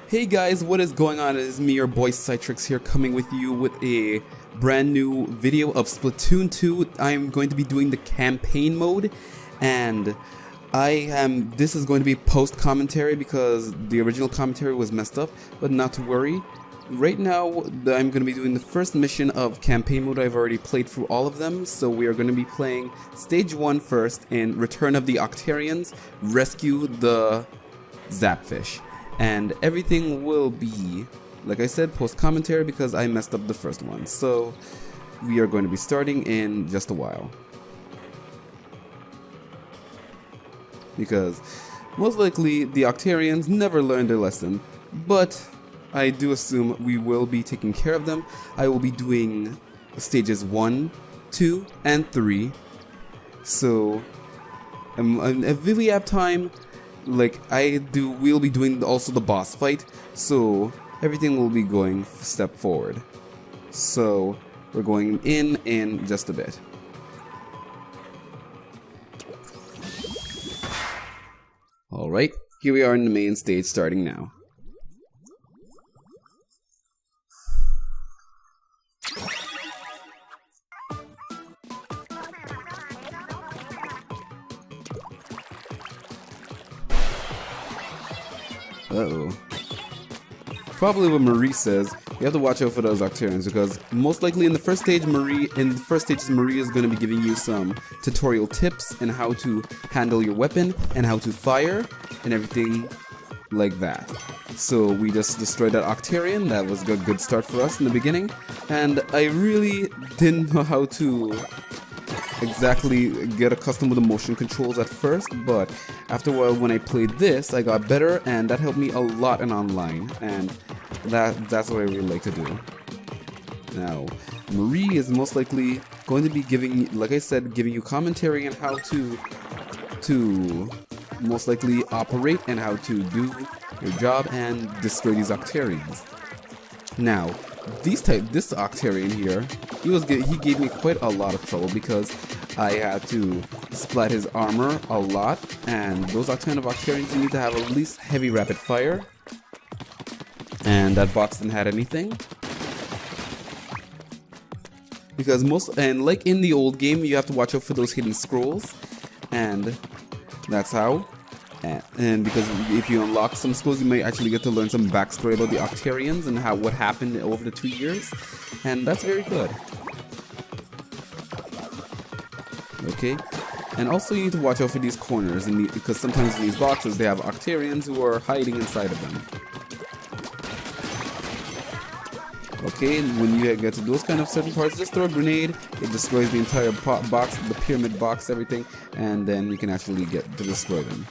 Hey guys, what is going on? It is me, your boy Citrix here, coming with you with a brand new video of Splatoon 2. I'm going to be doing the campaign mode, and this is going to be post commentary because the original commentary was messed up, but not to worry. Right now, I'm going to be doing the first mission of campaign mode. I've already played through all of them, so we are going to be playing Stage 1 first in Return of the Octarians, Rescue the Zapfish. And everything will be, like I said, post-commentary because I messed up the first one. So we are going to be starting in just a while. Because most likely the Octarians never learned their lesson, but I do assume we will be taking care of them. I will be doing stages 1, 2, and 3. So if we have time, we'll be doing also the boss fight, so everything will be going step forward. So we're going in just a bit. Alright, here we are in the main stage starting now. Uh-oh. Probably what Marie says, you have to watch out for those Octarians because most likely in the first stage, Marie is going to be giving you some tutorial tips and how to handle your weapon and how to fire and everything like that. So we just destroyed that Octarian. That was a good start for us in the beginning, and I really didn't know how to exactly get accustomed with the motion controls at first, but after a while when I played this, I got better, and that helped me a lot in online, and that's what I really like to do. Now, Marie is most likely going to be giving, like I said, giving you commentary on how to most likely operate and how to do your job and destroy these Octarians. Now, this Octarian here, he gave me quite a lot of trouble because I had to splat his armor a lot, and those kind of Octarians you need to have at least heavy rapid fire, and that box didn't have anything. Because like in the old game, you have to watch out for those hidden scrolls, and that's how. And because if you unlock some scrolls, you might actually get to learn some backstory about the Octarians and what happened over the 2 years, and that's very good. Okay, and also you need to watch out for these corners, because sometimes in these boxes they have Octarians who are hiding inside of them. Okay, and when you get to those kind of certain parts, just throw a grenade. It destroys the entire box, the pyramid box, everything, and then you can actually get to destroy them.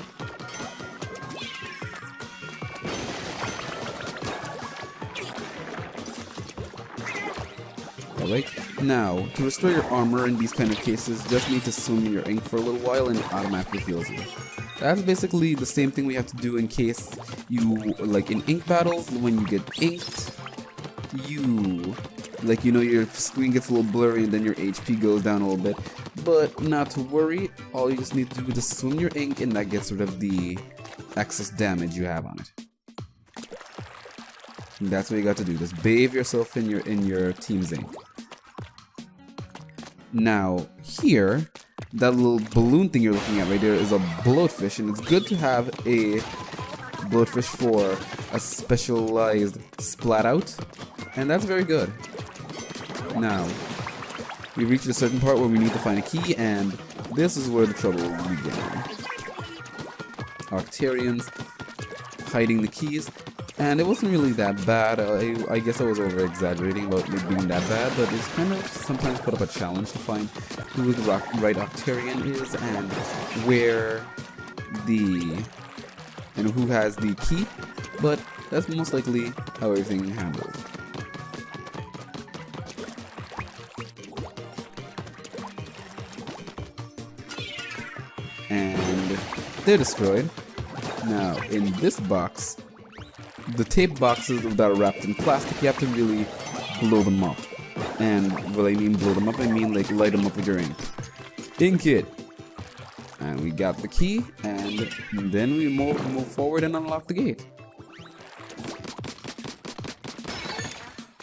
Alright, now, to restore your armor in these kind of cases, just need to swim in your ink for a little while and it automatically heals you. That's basically the same thing we have to do in case you, like in ink battles, when you get inked, your screen gets a little blurry and then your HP goes down a little bit. But not to worry, all you just need to do is just swim your ink and that gets rid of the excess damage you have on it. And that's what you got to do, just bathe yourself in your team's ink. Now, here, that little balloon thing you're looking at right there is a bloatfish, and it's good to have a bloatfish for a specialized splat out, and that's very good. Now, we reached a certain part where we need to find a key, and this is where the trouble will begin. Octarians hiding the keys. And it wasn't really that bad. I guess I was over-exaggerating about it being that bad, but it's kind of sometimes put up a challenge to find who the right Octarian is and who has the key, but that's most likely how everything is handled. And they're destroyed. Now, in this box, the tape boxes that are wrapped in plastic, you have to really blow them up. And what I mean blow them up, I mean like light them up with your ink. Ink it! And we got the key, and then we move forward and unlock the gate.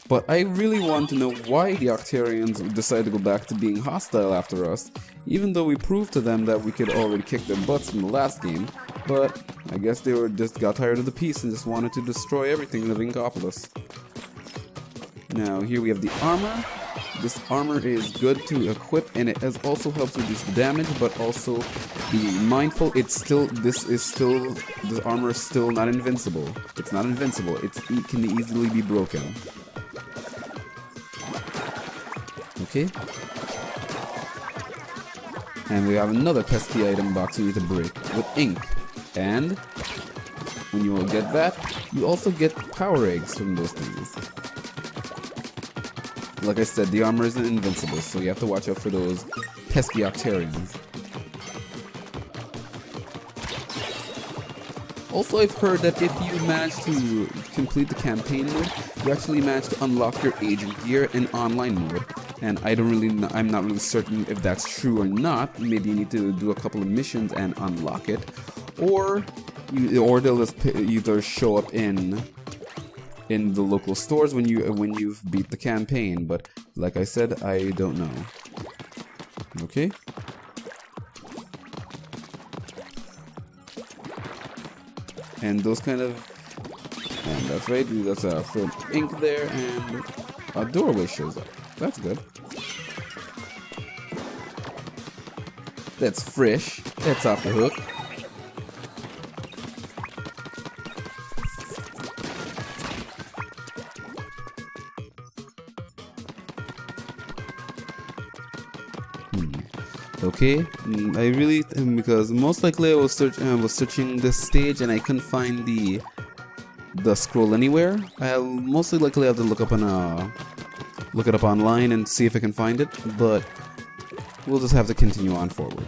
But I really want to know why the Octarians decided to go back to being hostile after us, even though we proved to them that we could already kick their butts from the last game. But I guess they just got tired of the peace and just wanted to destroy everything in the Vincopolis. Now here we have the armor. This armor is good to equip, and it also helps reduce the damage, but also be mindful. This armor is still not invincible. It's not invincible. It can easily be broken. Okay. And we have another pesky item box we need to break with ink. And when you will get that, you also get power eggs from those things. Like I said, the armor isn't invincible, so you have to watch out for those pesky Octarians. Also, I've heard that if you manage to complete the campaign mode, you actually manage to unlock your agent gear in online mode. And I'm not really certain if that's true or not. Maybe you need to do a couple of missions and unlock it, or they'll just either show up in the local stores when you've beat the campaign. But like I said, I don't know. Okay. And those kind of, and that's right, that's a film ink there, and a doorway shows up. That's good. That's fresh. That's off the hook. Okay, I really, because most likely I was searching this stage and I couldn't find the scroll anywhere. I'll mostly likely have to look it up online and see if I can find it, but we'll just have to continue on forward.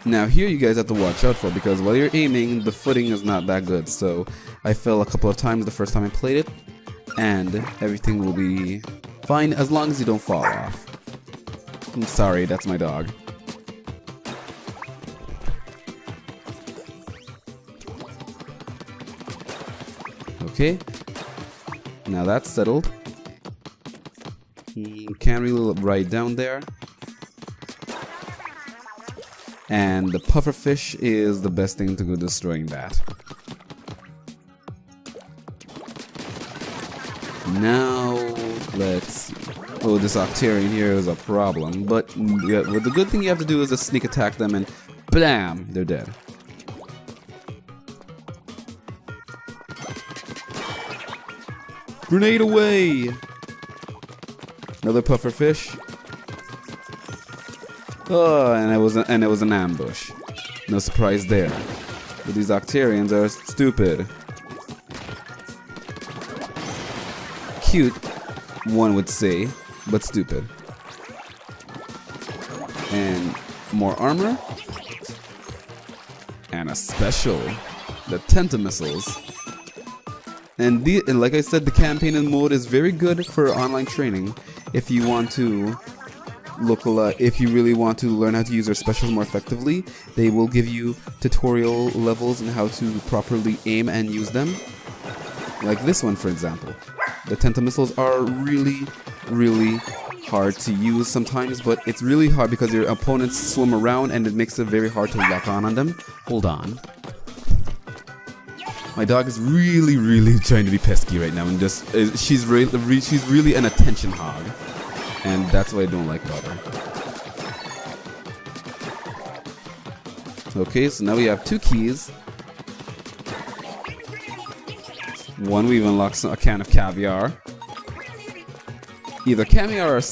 Now here you guys have to watch out for, because while you're aiming, the footing is not that good, so I fell a couple of times the first time I played it, and everything will be fine as long as you don't fall off. I'm sorry, that's my dog. Okay, now that's settled. Can't really write down there. And the pufferfish is the best thing to go destroying that. Now, let's see. Oh, this Octarian here is a problem, but yeah, well, the good thing you have to do is just sneak attack them and blam, they're dead. Grenade away! Another pufferfish. Oh, and it was an ambush. No surprise there. But these Octarians are stupid. Cute, one would say, but stupid. And more armor. And a special. The Tentamissiles. And like I said, the campaign mode is very good for online training. If you want to if you really want to learn how to use their specials more effectively, they will give you tutorial levels on how to properly aim and use them. Like this one, for example. The Tentamissiles are really, really hard to use sometimes, but it's really hard because your opponents swim around and it makes it very hard to lock on them. Hold on. My dog is really, really trying to be pesky right now, and just she's really an attention hog, and that's what I don't like about her. Okay, so now we have 2 keys. One, we've unlocked a can of caviar. Either caviar or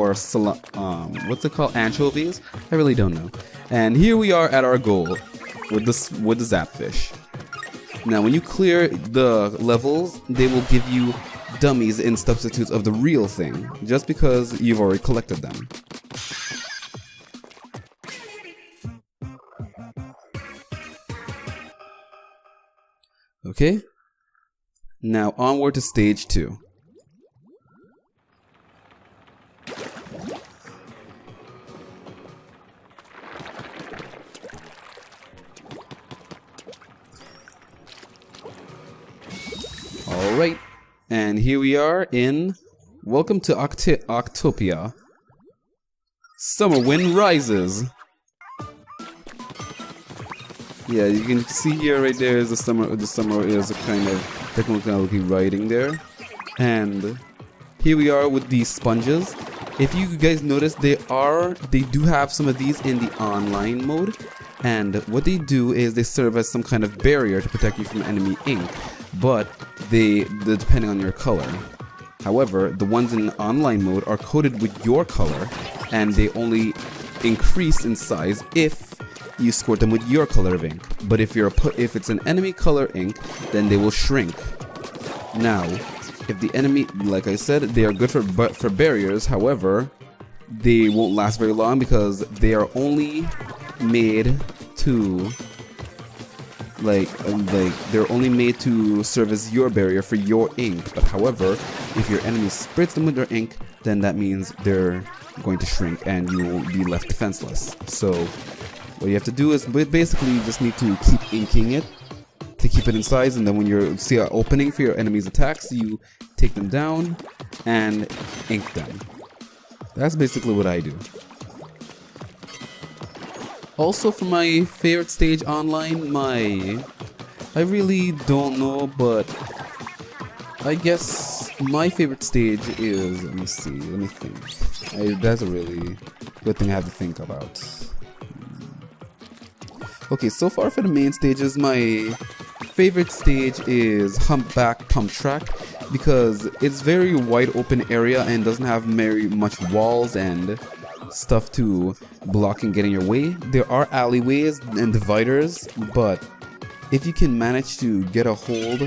what's it called? Anchovies? I really don't know. And here we are at our goal with the Zapfish. Now, when you clear the levels, they will give you dummies in substitutes of the real thing, just because you've already collected them. Okay? Now, onward to stage 2. Alright, And here we are in welcome to Octopia. Summer wind rises. Yeah, you can see here right there is the summer is a kind of technically writing there. And here we are with these sponges. If you guys notice, they do have some of these in the online mode, and what they do is they serve as some kind of barrier to protect you from enemy ink, but they're depending on your color. However, the ones in online mode are coated with your color, and they only increase in size if you squirt them with your color of ink. But if it's an enemy color ink, then they will shrink. Now, if the enemy, like I said, they are good for barriers. However, they won't last very long because they are only made to they're only made to serve as your barrier for your ink. But however, if your enemy sprays them with their ink, then that means they're going to shrink and you will be left defenseless. So what you have to do is basically you just need to keep inking it to keep it in size, and then when you see an opening for your enemy's attacks, you take them down and ink them. That's basically what I do. Also, for my favorite stage online, I really don't know, but I guess my favorite stage is, let me think. That's a really good thing I have to think about. Okay, so far for the main stages, my favorite stage is Humpback Pump Track because it's very wide open area and doesn't have very much walls and stuff to block and get in your way. There are alleyways and dividers, but if you can manage to get a hold,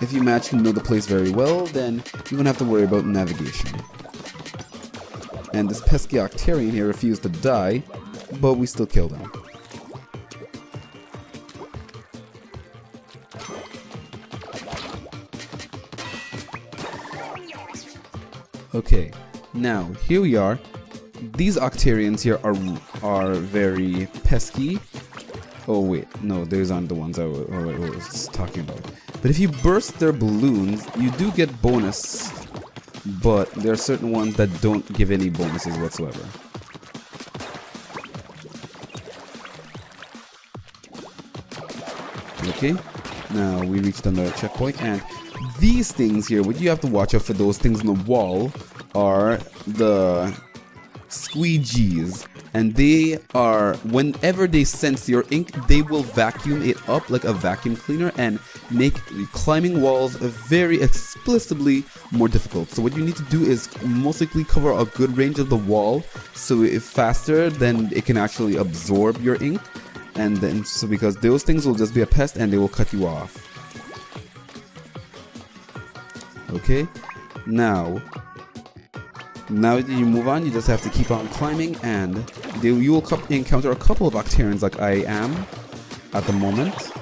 if you manage to know the place very well, then you won't have to worry about navigation. And this pesky Octarian here refused to die, but we still killed him. Okay, now here we are. These Octarians here are very pesky. Oh wait, no, those aren't the ones I was talking about. But if you burst their balloons, you do get bonus, but there are certain ones that don't give any bonuses whatsoever. Okay, now we reached another checkpoint, and these things here, what you have to watch out for, those things in the wall are the squeegees, and they are, whenever they sense your ink, they will vacuum it up like a vacuum cleaner and make climbing walls very explicitly more difficult. So what you need to do is most likely cover a good range of the wall, so if faster, then it can actually absorb your ink, and then so because those things will just be a pest and they will cut you off. Okay, now that you move on, you just have to keep on climbing, and you will encounter a couple of Octarians like I am at the moment,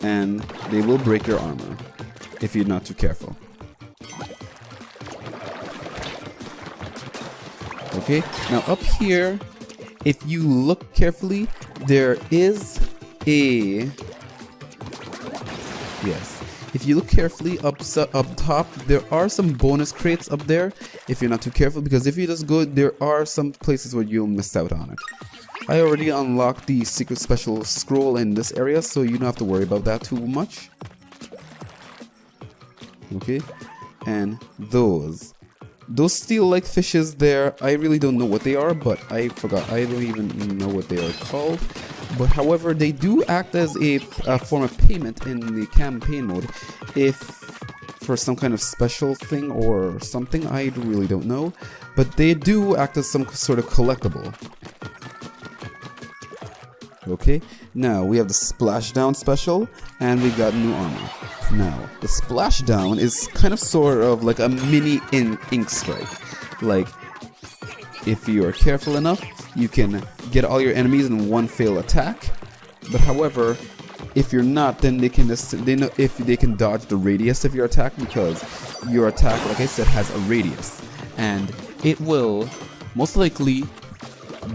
and they will break your armor if you're not too careful. Okay, now up here, if you look carefully, there is a... Yes. If you look carefully up top, there are some bonus crates up there if you're not too careful, because if you just go, there are some places where you'll miss out on it. I already unlocked the secret special scroll in this area, so you don't have to worry about that too much. Okay, and those steel-like fishes there, I really don't know what they are, but I forgot. I don't even know what they are called. But however, they do act as a form of payment in the campaign mode, if for some kind of special thing or something, I really don't know. But they do act as some sort of collectible. Okay, now we have the Splashdown special, and we got new armor. Now, the Splashdown is kind of sort of like a mini ink strike. Like, if you are careful enough, you can get all your enemies in one fail attack. But however, if you're not, then they can know if they can dodge the radius of your attack, because your attack, like I said, has a radius, and it will most likely,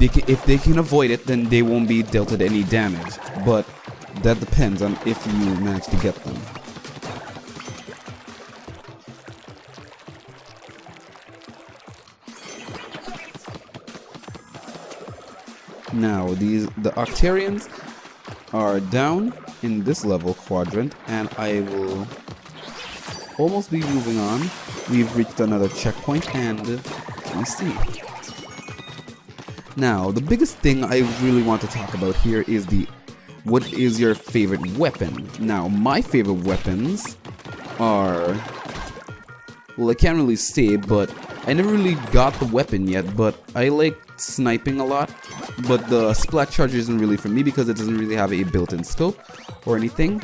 if they can avoid it, then they won't be dealt with any damage. But that depends on if you manage to get them. Now the Octarians are down in this level quadrant, and I will almost be moving on. We've reached another checkpoint, and let me see. Now, the biggest thing I really want to talk about here is what is your favorite weapon? Now, my favorite weapons are, well, I can't really say, but I never really got the weapon yet, but I like sniping a lot. But the splat charger isn't really for me because it doesn't really have a built-in scope or anything.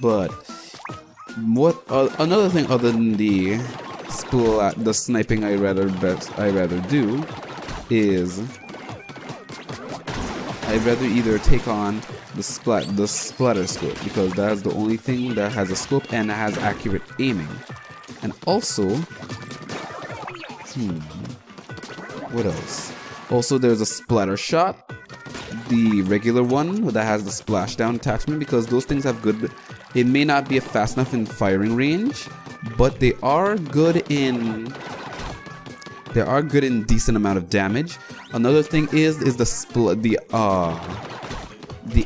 But what another thing other than the sniping I rather do is I'd rather either take on the splatter scope, because that's the only thing that has a scope and has accurate aiming. And also, what else? Also, there's a splatter shot, the regular one that has the splashdown attachment, because those things have good. It may not be fast enough in firing range, but they are good in. They are good in decent amount of damage. Another thing is the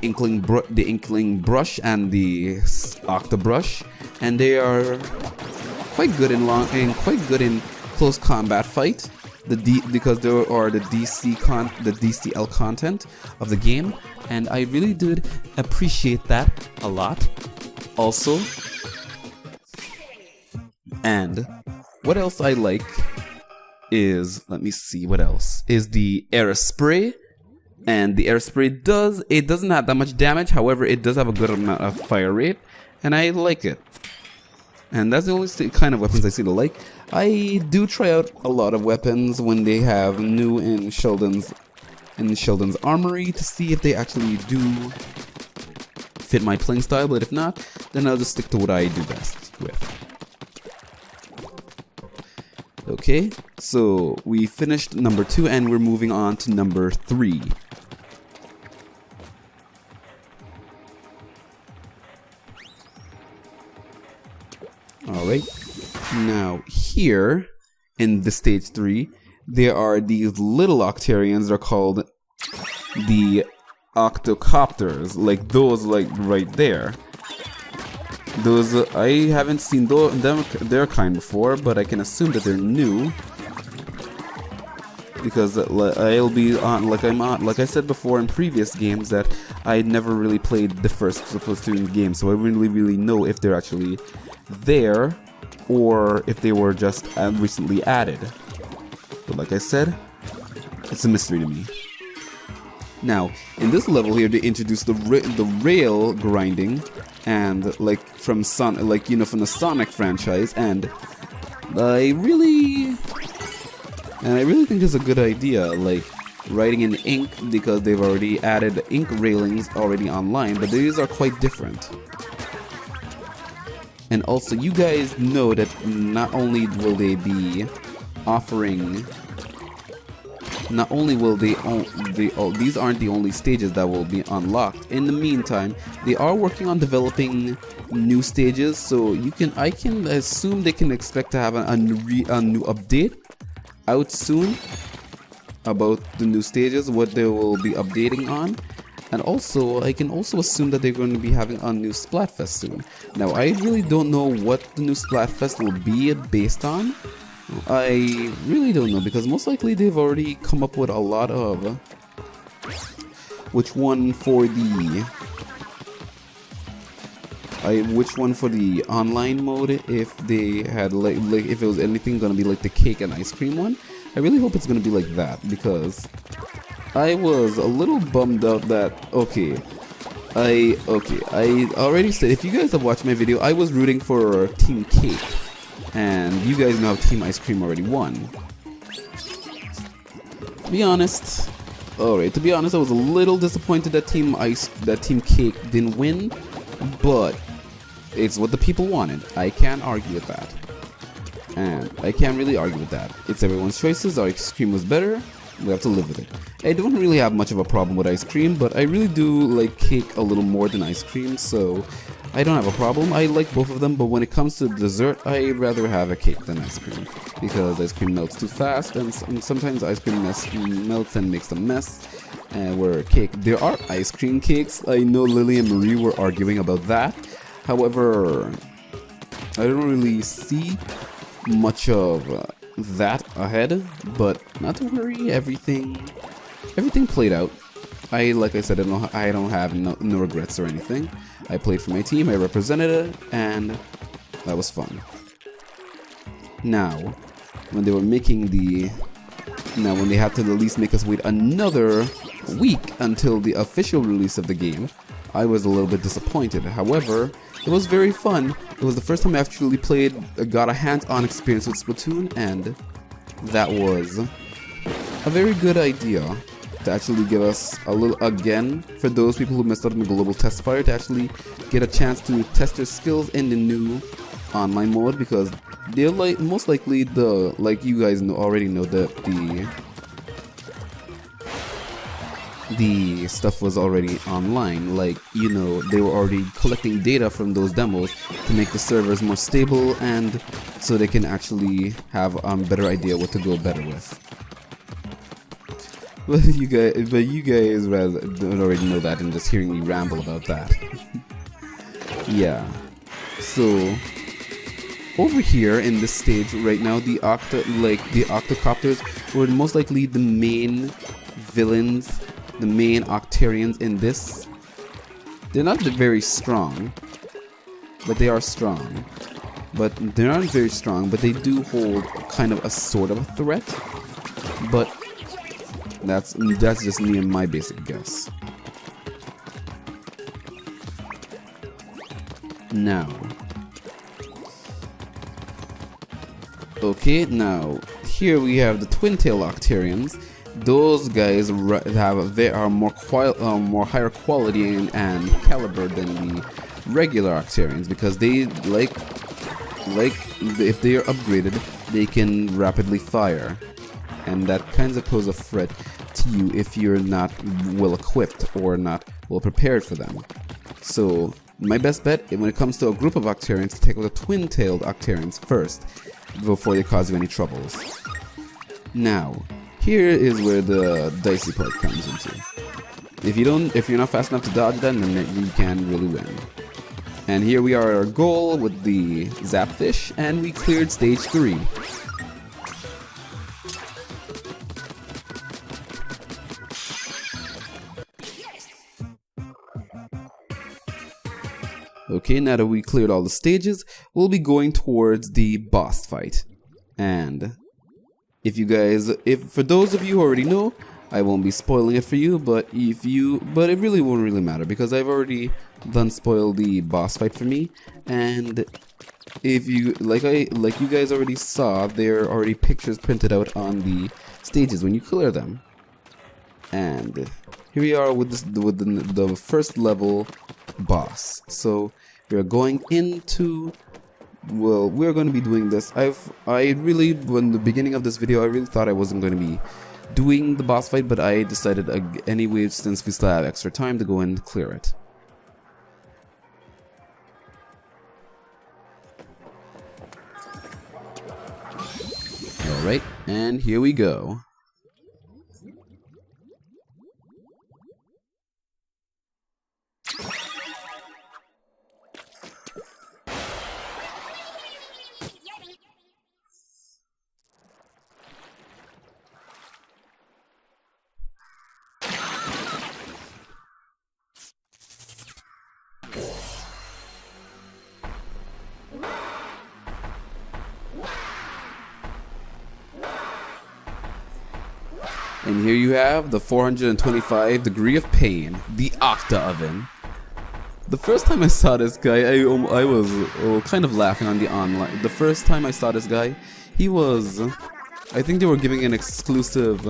inkling brush and the Octo brush, and they are quite good in close combat fight. Because there are the DCL content of the game, and I really did appreciate that a lot. Also, and what else I like is, let me see, what else is the air spray. And the air spray doesn't have that much damage, however it does have a good amount of fire rate, and I like it. And that's the only kind of weapons I seem to like. I do try out a lot of weapons when they have new in Sheldon's armory to see if they actually do fit my playing style, but if not, then I'll just stick to what I do best with. Okay, so we finished number 2 and we're moving on to number 3. Alright, now here in the stage 3, there are these little Octarians. They're called the Octocopters, like those like right there. Those I haven't seen their kind before, but I can assume that they're new, because I'll be on like I said before in previous games that I never really played the first Splatoon game, so I wouldn't really know if they're actually there or if they were just recently added. But like I said, it's a mystery to me. Now, in this level here, they introduced the rail grinding, and like from from the Sonic franchise, and I really think it's a good idea, like writing in ink, because they've already added ink railings already online, but these are quite different. And also, you guys know that not only will they be offering. Not only will these aren't the only stages that will be unlocked. In the meantime, they are working on developing new stages, so I can assume they can expect to have a new update out soon about the new stages, what they will be updating on. And also, I can also assume that they're going to be having a new Splatfest soon. Now, I really don't know what the new Splatfest will be based on. I really don't know, because most likely they've already come up with a lot of which one for the online mode, if they had like if it was anything gonna be like the cake and ice cream one. I really hope it's gonna be like that, because I was a little bummed out that I already said, if you guys have watched my video, I was rooting for Team Cake. And you guys know Team Ice Cream already won. To be honest, I was a little disappointed that Team Cake didn't win, but it's what the people wanted. I can't argue with that. And I can't really argue with that. It's everyone's choices. Our ice cream was better. We have to live with it. I don't really have much of a problem with ice cream, but I really do like cake a little more than ice cream, so I don't have a problem. I like both of them, but when it comes to dessert, I'd rather have a cake than ice cream because ice cream melts too fast, and sometimes ice cream melts and makes a mess. Where cake, there are ice cream cakes. I know Lily and Marie were arguing about that. However, I don't really see much of that ahead, but not to worry. Everything played out. Like I said, I don't have no regrets or anything. I played for my team, I represented it, and that was fun. Now, when they were making when they had to at least make us wait another week until the official release of the game, I was a little bit disappointed. However, it was very fun. It was the first time I actually got a hands-on experience with Splatoon, and that was a very good idea to actually give us a little, again, for those people who missed out on the global test fire, to actually get a chance to test their skills in the new online mode, because they're most likely like you guys already know that the stuff was already online. Like, you know, they were already collecting data from those demos to make the servers more stable, and so they can actually have a better idea what to go better with. But you guys rather don't already know that and just hearing me ramble about that. Yeah. So over here in this stage right now, the octocopters were most likely the main villains, the main Octarians in this. They're not very strong, but they are strong. But they're not very strong, but they do hold kind of a sort of a threat. But that's just me and my basic guess. Now, okay, now here we have the twin-tail Octarians. Those guys are more higher quality and caliber than the regular Octarians, because they like if they are upgraded, they can rapidly fire, and that kind of pose a threat to you if you're not well equipped or not well prepared for them. So my best bet when it comes to a group of Octarians, to take out the twin-tailed Octarians first before they cause you any troubles. Now, here is where the dicey part comes into. If you're not fast enough to dodge that, then you can't really win. And here we are at our goal with the Zapfish, and we cleared stage 3. Okay, now that we cleared all the stages, we'll be going towards the boss fight. And for those of you who already know, I won't be spoiling it for you, but it really won't really matter, because I've already done spoiled the boss fight for me. And if you like you guys already saw, there are already pictures printed out on the stages when you clear them. And here we are with the first level boss. So we're going into, well, we're going to be doing this. I really, when the beginning of this video, I really thought I wasn't going to be doing the boss fight, but I decided anyway, since we still have extra time, to go and clear it. Alright, and here we go. And here you have the 425 degree of pain, the Octo oven. The first time I saw this guy, I was kind of laughing on the online. The first time I saw this guy, he was, I think they were giving an exclusive,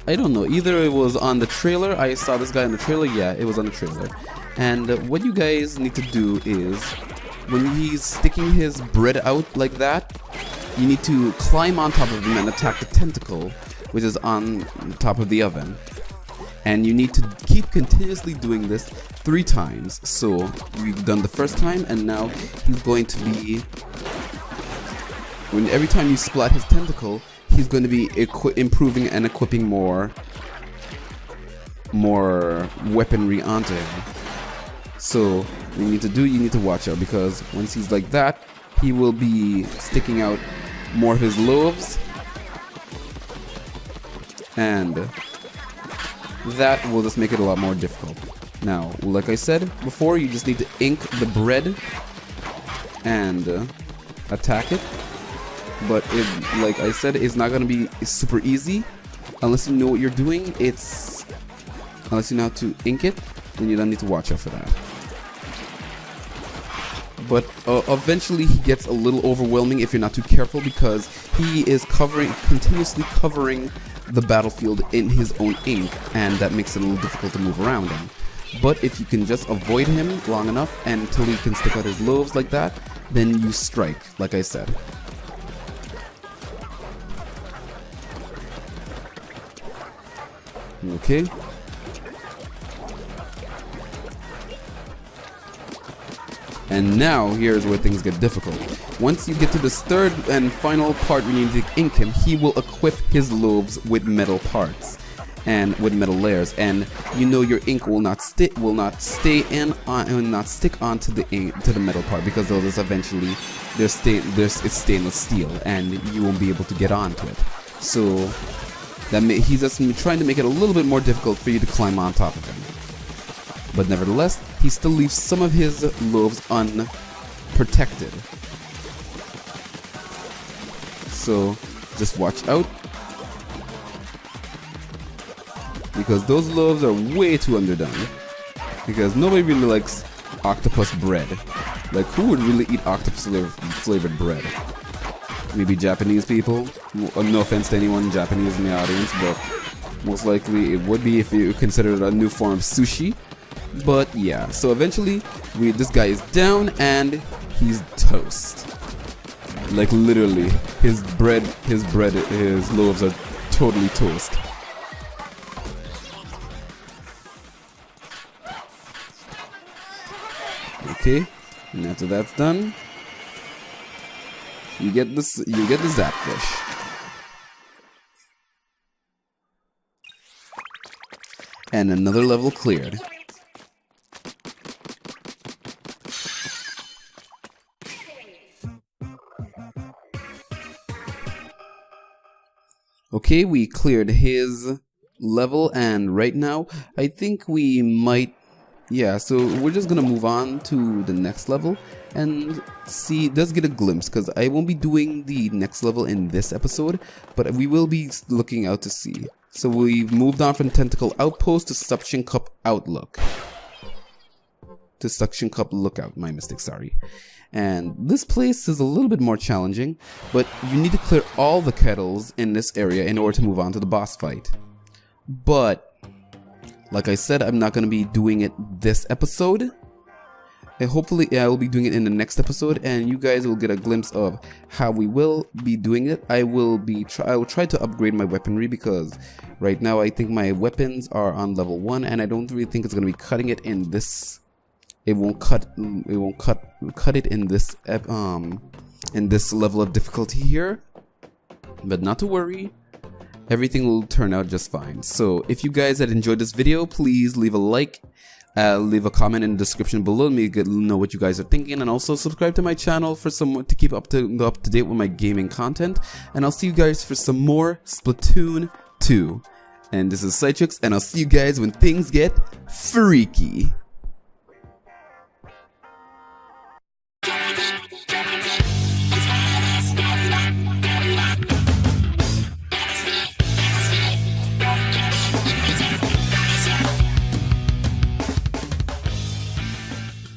I don't know, either it was on the trailer. I saw this guy in the trailer. Yeah, it was on the trailer. And what you guys need to do is, when he's sticking his bread out like that, you need to climb on top of him and attack the tentacle, which is on top of the oven. And you need to keep continuously doing this 3 times. So we've done the first time, and now he's going to be, when every time you splat his tentacle, he's going to be improving and equipping more weaponry onto him. So what you need to watch out, because once he's like that, he will be sticking out more of his loaves, and that will just make it a lot more difficult. Now, like I said before, you just need to ink the bread and attack it. But like I said, it's not gonna be super easy unless you know what you're doing. Unless you know how to ink it, then you don't need to watch out for that. But eventually he gets a little overwhelming if you're not too careful, because he is continuously covering the battlefield in his own ink, and that makes it a little difficult to move around him. But if you can just avoid him long enough and until he can stick out his loaves like that, then you strike, like I said. Okay. And now, here's where things get difficult. Once you get to this third and final part where you need to ink him, he will equip his loaves with metal parts and with metal layers, and you know your ink will not stick onto the ink, to the metal part, because those eventually it's stainless steel, and you won't be able to get onto it. So he's just trying to make it a little bit more difficult for you to climb on top of him. But nevertheless, he still leaves some of his loaves unprotected. So just watch out, because those loaves are way too underdone. Because nobody really likes octopus bread. Like, who would really eat octopus flavored bread? Maybe Japanese people. No offense to anyone Japanese in the audience, but most likely it would be if you consider it a new form of sushi. But yeah, so eventually this guy is down and he's toast. Like, literally, his loaves are totally toast. Okay, and after that's done, you get the zapfish. And another level cleared. Okay, we cleared his level, and right now I think we might, yeah, so we're just gonna move on to the next level and see, just get a glimpse, because I won't be doing the next level in this episode, but we will be looking out to see. So we've moved on from Tentacle Outpost to Suction Cup Outlook. To Suction Cup Lookout, my mistake, sorry. And this place is a little bit more challenging, but you need to clear all the kettles in this area in order to move on to the boss fight. But, like I said, I'm not going to be doing it this episode. And hopefully I will be doing it in the next episode, and you guys will get a glimpse of how we will be doing it. I will try to upgrade my weaponry, because right now I think my weapons are on level 1, and I don't really think it's going to be cutting it in this. It won't cut it in this level of difficulty here. But not to worry, everything will turn out just fine. So if you guys had enjoyed this video, please leave a like, leave a comment in the description below. Let me know what you guys are thinking, and also subscribe to my channel for to keep up to date with my gaming content. And I'll see you guys for some more Splatoon 2. And this is Cytrix, and I'll see you guys when things get freaky.